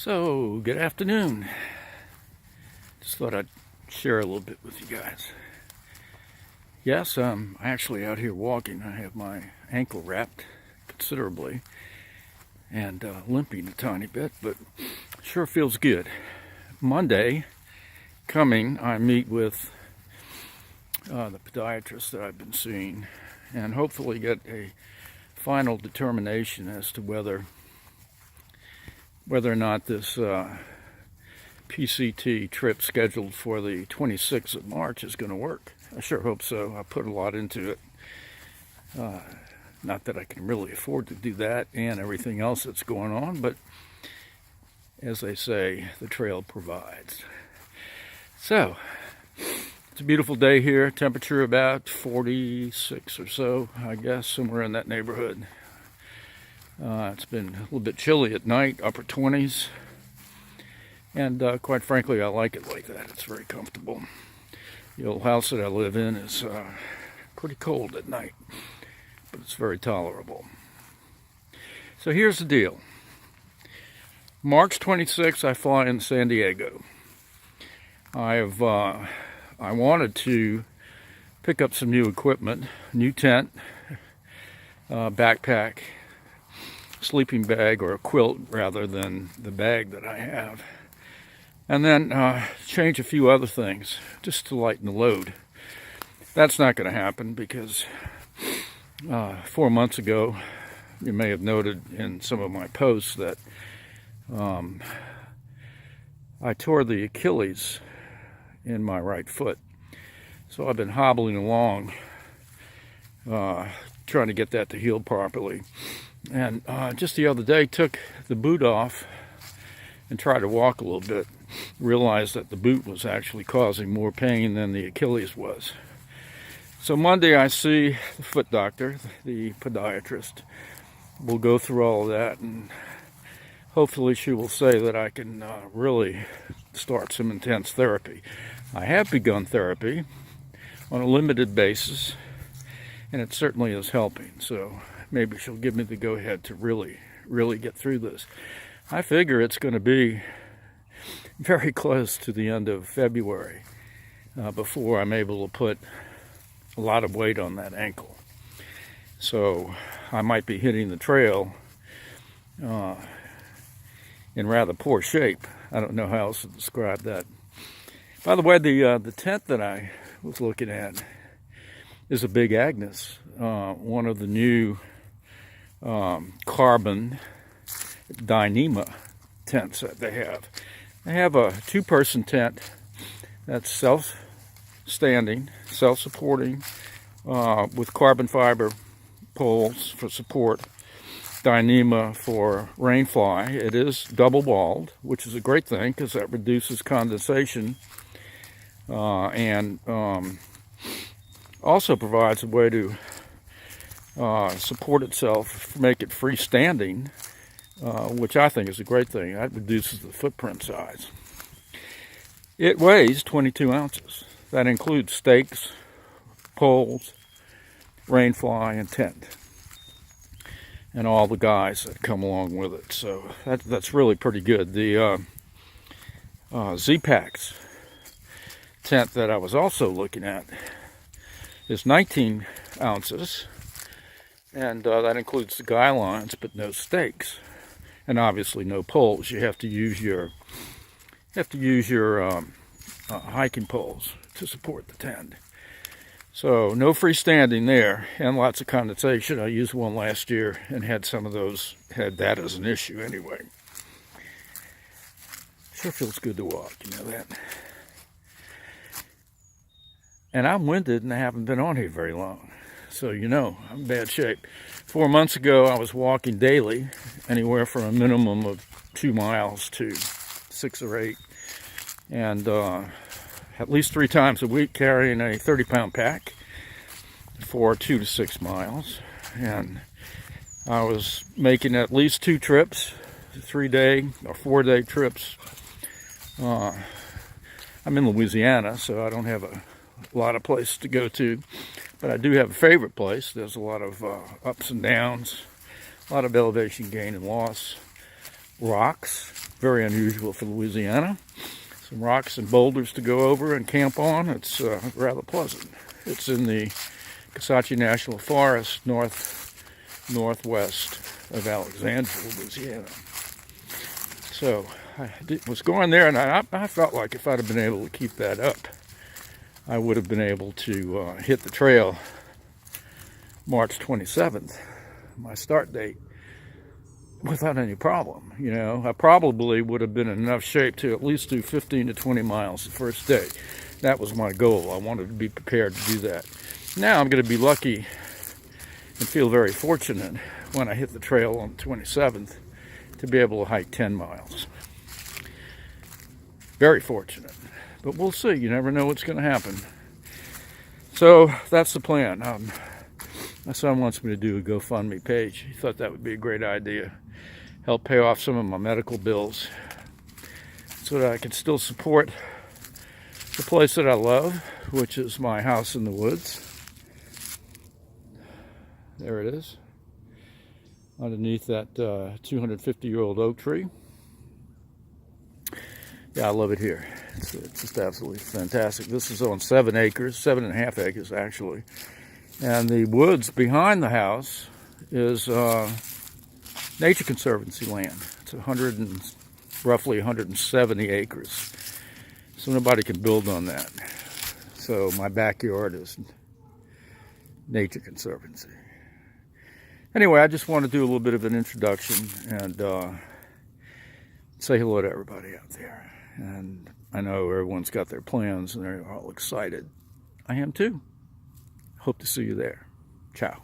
So, good afternoon. Just thought I'd share a little bit with you guys. Yes, I'm actually out here walking. I have my ankle wrapped considerably and limping a tiny bit, but sure feels good. Monday coming, I meet with the podiatrist that I've been seeing and hopefully get a final determination as to whether or not this PCT trip scheduled for the 26th of March is going to work. I sure hope so. I put a lot into it. Not that I can really afford to do that and everything else that's going on, but as they say, the trail provides. So, it's a beautiful day here. Temperature about 46 or so, I guess, somewhere in that neighborhood. It's been a little bit chilly at night, upper 20s. And quite frankly, I like it like that. It's very comfortable. The old house that I live in is pretty cold at night, but it's very tolerable. So here's the deal. March 26th, I fly in San Diego. I wanted to pick up some new equipment, new tent, backpack, sleeping bag, or a quilt rather than the bag that I have. And then change a few other things just to lighten the load. That's not going to happen because 4 months ago, you may have noted in some of my posts that I tore the Achilles in my right foot. So I've been hobbling along trying to get that to heal properly. And just the other day, took the boot off and tried to walk a little bit. Realized that the boot was actually causing more pain than the Achilles was. So Monday I see the foot doctor, the podiatrist. We'll go through all of that, and hopefully she will say that I can really start some intense therapy. I have begun therapy on a limited basis, and it certainly is helping. So maybe she'll give me the go-ahead to really get through this. I figure it's going to be very close to the end of February before I'm able to put a lot of weight on that ankle. So I might be hitting the trail in rather poor shape. I don't know how else to describe that. By the way, the tent that I was looking at is a Big Agnes, one of the new carbon Dyneema tents that they have. They have a two-person tent that's self-standing, self-supporting, with carbon fiber poles for support, Dyneema for rainfly. It is double-walled, which is a great thing because that reduces condensation and also provides a way to support itself, make it freestanding, which I think is a great thing. That reduces the footprint size. It weighs 22 ounces. That includes stakes, poles, rainfly, and tent, and all the guys that come along with it. So that's really pretty good. The Z-Packs tent that I was also looking at is 19 ounces, and that includes the guy lines, but no stakes, and obviously no poles. You have to use your hiking poles to support the tent. So no freestanding there, and lots of condensation. I used one last year and had that as an issue anyway. Sure feels good to walk, you know that. And I'm winded and I haven't been on here very long. So you know, I'm in bad shape. 4 months ago, I was walking daily, anywhere from a minimum of 2 miles to 6 or 8. And at least 3 times a week carrying a 30-pound pack for 2 to 6 miles. And I was making at least 2 trips, 3-day or 4-day trips. I'm in Louisiana, so I don't have a lot of places to go to, but I do have a favorite place. There's a lot of ups and downs, a lot of elevation gain and loss, rocks, very unusual for Louisiana. Some rocks and boulders to go over and camp on. It's rather pleasant. It's in the Kisatchie National Forest, northwest of Alexandria, Louisiana. So I was going there, and I felt like if I'd have been able to keep that up, I would have been able to hit the trail March 27th, my start date, without any problem. You know, I probably would have been in enough shape to at least do 15 to 20 miles the first day. That was my goal. I wanted to be prepared to do that. Now I'm going to be lucky and feel very fortunate when I hit the trail on the 27th to be able to hike 10 miles. Very fortunate. But we'll see. You never know what's going to happen. So that's the plan. My son wants me to do a GoFundMe page. He thought that would be a great idea. Help pay off some of my medical bills so that I can still support the place that I love, which is my house in the woods. There it is, underneath that 250-year-old oak tree. Yeah, I love it here. It's just absolutely fantastic. This is on 7 acres, 7.5 acres actually. And the woods behind the house is Nature Conservancy land. It's roughly 170 acres. So nobody can build on that. So my backyard is Nature Conservancy. Anyway, I just want to do a little bit of an introduction and say hello to everybody out there. And I know everyone's got their plans and they're all excited. I am too. Hope to see you there. Ciao.